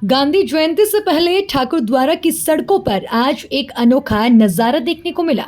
गांधी जयंती से पहले ठाकुर द्वारा की सड़कों पर आज एक अनोखा नजारा देखने को मिला।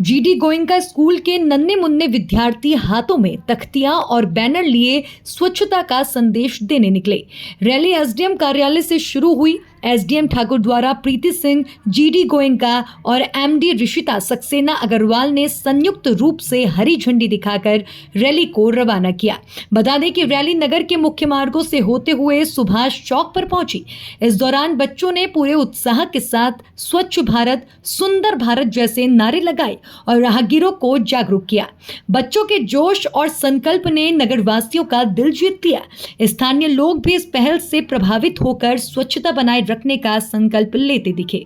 जीडी गोयनका स्कूल के नन्हे मुन्ने विद्यार्थी हाथों में तख्तियां और बैनर लिए स्वच्छता का संदेश देने निकले। रैली एसडीएम कार्यालय से शुरू हुई। एसडीएम ठाकुर द्वारा प्रीति सिंह, जीडी गोयनका और एमडी ऋषिता सक्सेना अग्रवाल ने संयुक्त रूप से हरी झंडी दिखाकर रैली को रवाना किया। बता दें कि रैली नगर के मुख्य मार्गों से होते हुए सुभाष चौक पर पहुंची। इस दौरान बच्चों ने पूरे उत्साह के साथ स्वच्छ भारत, सुंदर भारत जैसे नारे लगाए और राहगीरों को जागरूक किया। बच्चों के जोश और संकल्प ने नगरवासियों का दिल जीत लिया। स्थानीय लोग भी इस पहल से प्रभावित होकर स्वच्छता बनाए रखने का संकल्प लेते दिखे।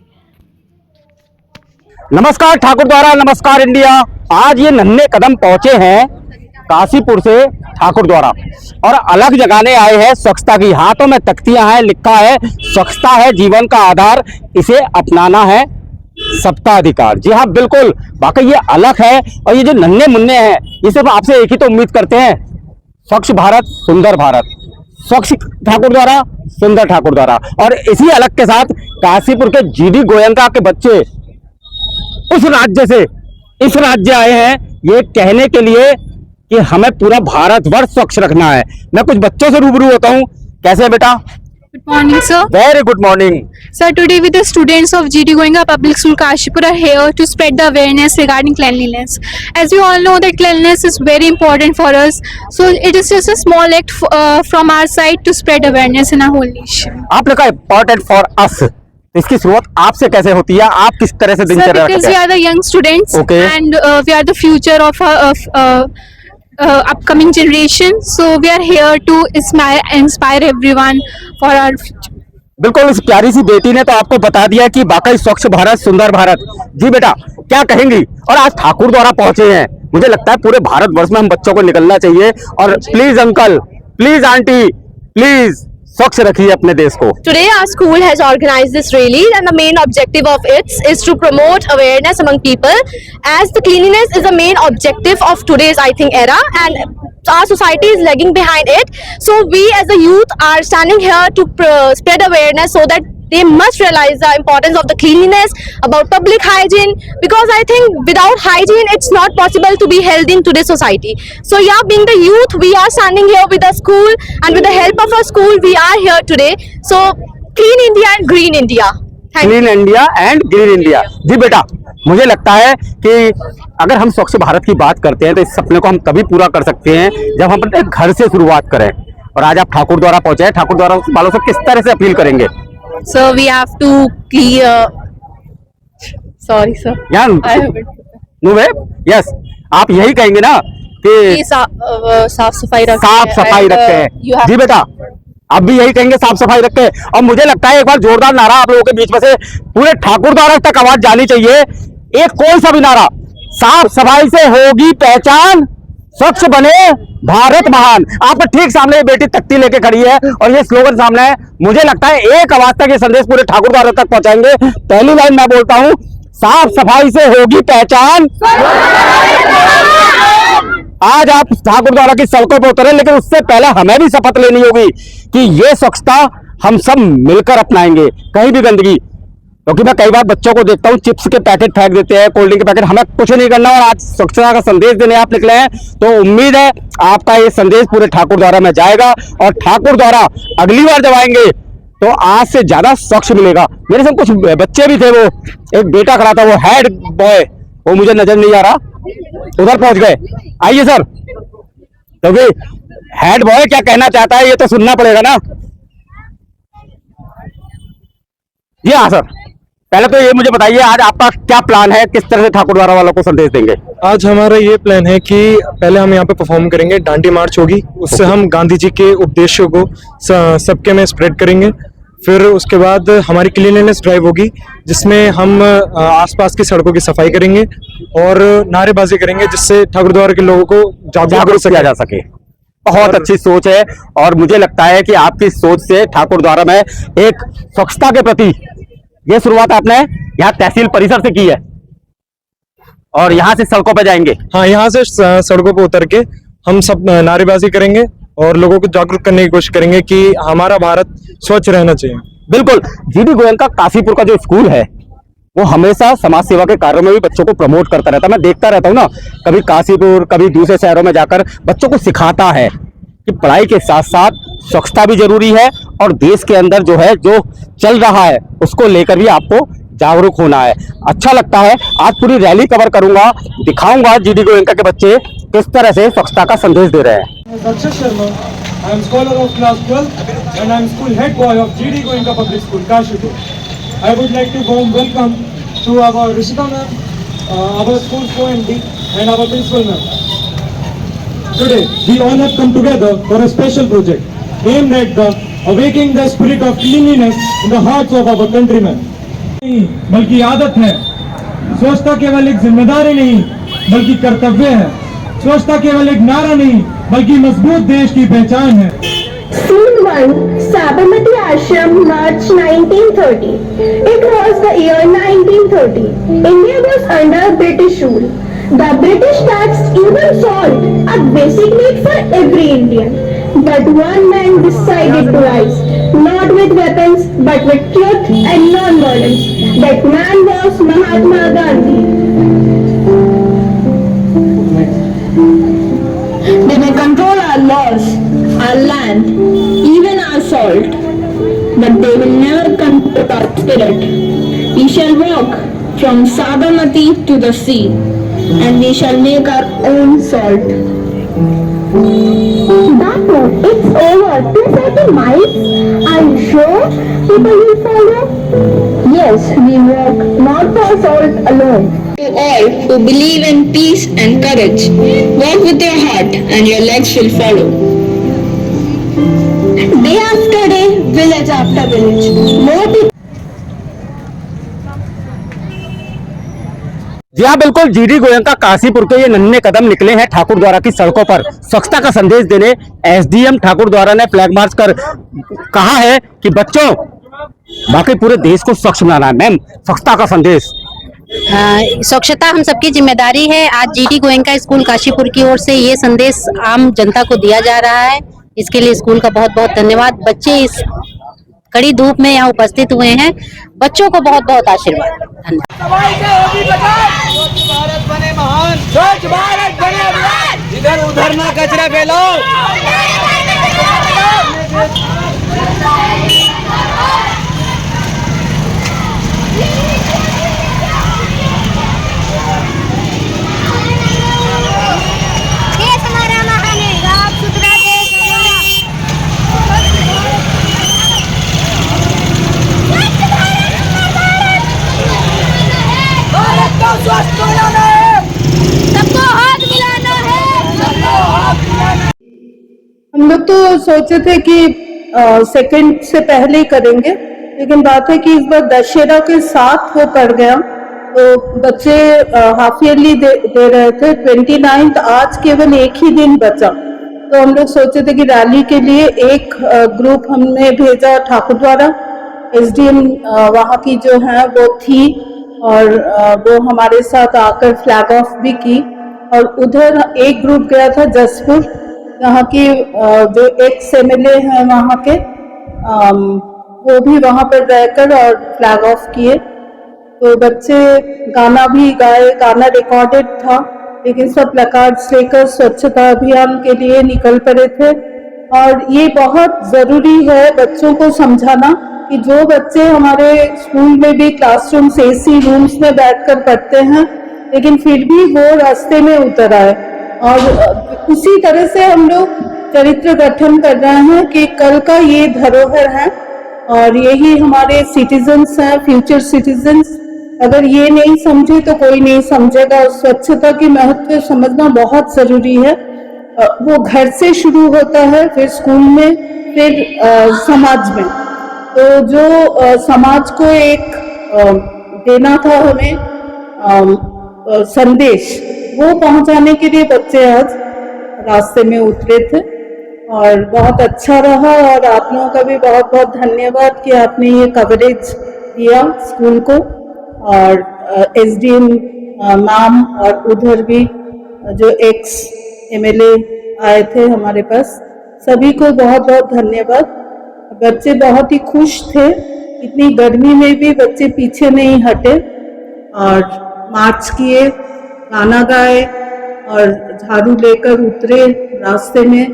नमस्कार ठाकुर द्वारा, नमस्कार इंडिया। आज ये नन्हे कदम पहुंचे हैं काशीपुर से ठाकुर द्वारा और अलग जगाने आए हैं स्वच्छता की। हाथों में तख्तियां हैं, लिखा है स्वच्छता है जीवन का आधार, इसे अपनाना है सबका अधिकार। जी हाँ, बिल्कुल वाकई ये अलग है। और ये जो नन्हे मुन्ने हैं, ये सिर्फ आपसे एक ही तो उम्मीद करते हैं, स्वच्छ भारत सुंदर भारत, स्वच्छ ठाकुर द्वारा सुंदर ठाकुर द्वारा। और इसी अलग के साथ काशीपुर के जीडी गोयनका के बच्चे उस राज्य से इस राज्य आए हैं ये कहने के लिए कि हमें पूरा भारतवर्ष स्वच्छ रखना है। मैं कुछ बच्चों से रूबरू होता हूँ। कैसे है बेटा? Good morning, sir. Very good morning. Sir, today with the students of GD Goenka Public School Kashipur are here to spread the awareness regarding cleanliness. As we all know that cleanliness is very important for us. So it is just a small act from our side to spread awareness in our whole nation. आपने कहा important for us, इसकी शुरुआत आपसे कैसे होती है? आप किस तरह से Sir, दिनचर्या because रखते we हैं? are the young students Okay. and we are the future of upcoming generation. So we are here to inspire everyone for our future. बिल्कुल, इस प्यारी सी बेटी ने तो आपको बता दिया कि वाकई स्वच्छ भारत सुंदर भारत। जी बेटा, क्या कहेंगी? और आज ठाकुर द्वारा पहुंचे हैं, मुझे लगता है पूरे भारतवर्ष में हम बच्चों को निकलना चाहिए। और please uncle, please aunty, please स्वच्छ रखिए अपने देश को। Today our school has organized this rally and the main objective of it is to promote awareness among people, as the cleanliness is the main objective of today's era, and our society is lagging behind it. So we as the youth are standing here to spread awareness so that they must realize the importance of the cleanliness, about public hygiene, because I think without hygiene it's not possible to be healthy in today's society. So yeah, being the youth, we are standing here with the school, and with the help of our school we are here today. So clean India and green India. Clean India and green India. जी बेटा, मुझे लगता है कि अगर हम स्वच्छ भारत की बात करते हैं तो इस सपने को हम तभी पूरा कर सकते हैं जब हम अपने घर से शुरुआत करें। और आज आप ठाकुर द्वारा पहुंचे हैं, ठाकुर द्वारा वालों से किस तरह से अपील करेंगे? So we have to clear. Sorry sir. Yes, आप यही कहेंगे ना कि साफ सफाई रखें। साफ सफाई रखें। जी बेटा, आप भी यही कहेंगे साफ सफाई रखें। और मुझे लगता है एक बार जोरदार नारा आप लोगों के बीच में से पूरे ठाकुर द्वारा तक आवाज जानी चाहिए। एक कोई सा भी नारा, साफ सफाई से होगी पहचान, स्वच्छ बने भारत महान। आपके ठीक सामने ये बेटी तख्ती लेके खड़ी है और ये स्लोगन सामने है। मुझे लगता है एक आवाज तक ये संदेश पूरे ठाकुर द्वारा तक पहुंचाएंगे। पहली लाइन मैं बोलता हूं, साफ सफाई से होगी पहचान। आज आप ठाकुर द्वारा की सड़कों पर उतरे, लेकिन उससे पहले हमें भी शपथ लेनी होगी कि ये स्वच्छता हम सब मिलकर अपनाएंगे। कहीं भी गंदगी, क्योंकि मैं कई बार बच्चों को देखता हूँ चिप्स के पैकेट फेंक देते हैं, कोल्ड ड्रिंक के पैकेट। हमें कुछ नहीं करना और आज स्वच्छता का संदेश देने आप निकले हैं, तो उम्मीद है आपका ये संदेश पूरे ठाकुर द्वारा में जाएगा। और ठाकुर द्वारा अगली बार जब आएंगे तो आज से ज्यादा स्वच्छ मिलेगा। मेरे संग कुछ बच्चे भी थे, वो एक बेटा खड़ा था, वो हेड बॉय, वो मुझे नजर नहीं आ रहा, उधर पहुंच गए। आइए सर, क्योंकि हेड बॉय क्या कहना चाहता है ये तो सुनना पड़ेगा ना। जी हाँ सर, पहले तो ये मुझे बताइए आज आपका क्या प्लान है, किस तरह से ठाकुर द्वारा वालों को संदेश देंगे? आज हमारा ये प्लान है कि पहले हम यहाँ पे परफॉर्म करेंगे, डांडी मार्च होगी, उससे हम गांधी जी के उपदेशों को सबके में स्प्रेड करेंगे। फिर उसके बाद हमारी क्लीनलीनेस ड्राइव होगी, जिसमें हम आसपास की सड़कों की सफाई करेंगे और नारेबाजी करेंगे, जिससे ठाकुर द्वारा के लोगों को जागरूक किया जा सके। बहुत अच्छी सोच है और मुझे लगता है कि आपकी सोच से ठाकुर द्वारा में एक स्वच्छता के प्रति ये शुरुआत आपने यहाँ तहसील परिसर से की है और यहाँ से सड़कों पे जाएंगे। हाँ, यहाँ से सड़कों पे उतर के हम सब नारेबाजी करेंगे और लोगों को जागरूक करने की कोशिश करेंगे कि हमारा भारत स्वच्छ रहना चाहिए। बिल्कुल, जीडी गोयनका काशीपुर का जो स्कूल है वो हमेशा समाज सेवा के कार्यों में भी बच्चों को प्रमोट करता रहता है। मैं देखता रहता हूँ ना, कभी काशीपुर कभी दूसरे शहरों में जाकर बच्चों को सिखाता है कि पढ़ाई के साथ साथ स्वच्छता भी जरूरी है और देश के अंदर जो है जो चल रहा है उसको लेकर भी आपको जागरूक होना है। अच्छा लगता है। आज पूरी रैली कवर करूंगा, दिखाऊंगा जीडी गोयनका के बच्चे किस तरह से स्वच्छता का संदेश दे रहे हैं। Daksha Sharma, I am scholar of class 12 and I am school head boy of GD Goenka Public School, Kashipur. I would like to warm welcome to our Rishita ma'am, our school co-MD and our principal ma'am. Today, we all have come together for a special project aimed at the awakening the spirit of cleanliness in the hearts of our countrymen. बल्कि आदत है। स्वच्छता केवल एक जिम्मेदारी नहीं बल्कि कर्तव्य है। स्वच्छता केवल एक नारा नहीं बल्कि मजबूत देश की पहचान है। Scene 1, Sabarmati Ashram, March 1930. It was the year 1930. India was under British rule. The British taxed even salt, a basic need for every Indian. But one man decided to rise, not with weapons, but with truth and non-violence. That man was Mahatma Gandhi. They may control our laws, our land, even our salt, but they will never control our spirit. We shall walk from Sabarmati to the sea, and we shall make our own salt. That note, it's over. 240 miles. Are you sure people will follow? Yes, we walk not for salt alone. To all who believe in peace and courage, walk with your heart and your legs will follow. Day after day, village after village, more people. जी हाँ, बिल्कुल, GD Goenka Kashipur के ये नन्हे कदम निकले हैं ठाकुर द्वारा की सड़कों पर स्वच्छता का संदेश देने। एसडीएम ठाकुर द्वारा ने फ्लैग मार्च कर कहा है कि बच्चों बाकी पूरे देश को स्वच्छ बनाना है। मैम, स्वच्छता का संदेश। स्वच्छता हम सबकी जिम्मेदारी है। आज जीडी गोयनका स्कूल काशीपुर की ओर से ये संदेश आम जनता को दिया जा रहा है। इसके लिए स्कूल का बहुत बहुत धन्यवाद। बच्चे इस कड़ी धूप में यहाँ उपस्थित हुए हैं। बच्चों को बहुत बहुत आशीर्वाद। भारत बने महान, स्वच्छ भारत बने अभियान, इधर उधर ना कचरा फैलाओ। देश हमारा महान है, साफ सुथरा देश भारत को स्वस्थ बनाना है, सबको हाथ मिलाना है, सबको हाथ मिलाना है। हम लोग तो सोचे थे कि सेकंड से पहले ही करेंगे, लेकिन बात है कि इस बार दशहरा के साथ वो पड़ गया, तो बच्चे हाफ ईयरली दे रहे थे। 29 आज केवल एक ही दिन बचा, तो हम लोग सोचे थे कि रैली के लिए एक ग्रुप हमने भेजा ठाकुर द्वारा। एसडीएम वहाँ की जो है वो थी और वो हमारे साथ आकर फ्लैग ऑफ भी की। और उधर एक ग्रुप गया था जसपुर, यहाँ की जो एक्स एमएलए हैं वहाँ के, वो भी वहाँ पर रहकर और फ्लैग ऑफ किए। तो बच्चे गाना भी गाए, गाना रिकॉर्डेड था, लेकिन सब प्लकार्ड्स लेकर स्वच्छता अभियान के लिए निकल पड़े थे। और ये बहुत ज़रूरी है बच्चों को समझाना कि जो बच्चे हमारे स्कूल में भी क्लासरूम्स एसी रूम्स में बैठकर पढ़ते हैं, लेकिन फिर भी वो रास्ते में उतर आए। और उसी तरह से हम लोग चरित्र गठन कर रहे हैं कि कल का ये धरोहर है और यही हमारे सिटीजन्स हैं, फ्यूचर सिटीजन्स। अगर ये नहीं समझे तो कोई नहीं समझेगा। स्वच्छता की महत्व समझना बहुत ज़रूरी है। वो घर से शुरू होता है, फिर स्कूल में, फिर समाज में। तो जो समाज को एक देना था हमें संदेश, वो पहुंचाने के लिए बच्चे आज रास्ते में उतरे थे और बहुत अच्छा रहा। और आप लोगों का भी बहुत बहुत धन्यवाद कि आपने ये कवरेज दिया स्कूल को। और एसडीएम मैम और उधर भी जो एक्स एमएलए आए थे हमारे पास, सभी को बहुत बहुत धन्यवाद। बच्चे बहुत ही खुश थे इतनी गर्मी में भी बच्चे पीछे नहीं हटे और मार्च किए, गाना गाए और झाड़ू लेकर उतरे रास्ते में।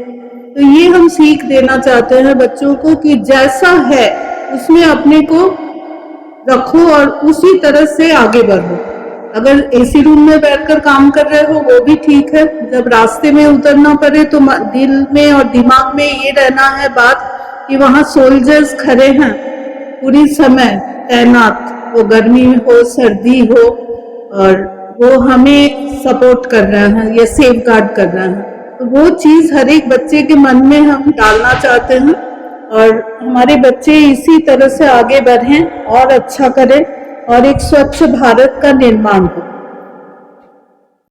तो ये हम सीख देना चाहते हैं बच्चों को कि जैसा है उसमें अपने को रखो और उसी तरह से आगे बढ़ो। अगर एसी रूम में बैठकर काम कर रहे हो वो भी ठीक है, जब रास्ते में उतरना पड़े तो दिल में और दिमाग में ये रहना है बात कि वहाँ सोल्जर्स खड़े हैं पूरी समय तैनात, वो गर्मी हो सर्दी हो, और वो हमें सपोर्ट कर रहे हैं या सेफ गार्ड कर रहे हैं। तो वो चीज़ हर एक बच्चे के मन में हम डालना चाहते हैं और हमारे बच्चे इसी तरह से आगे बढ़ें और अच्छा करें और एक स्वच्छ भारत का निर्माण हो।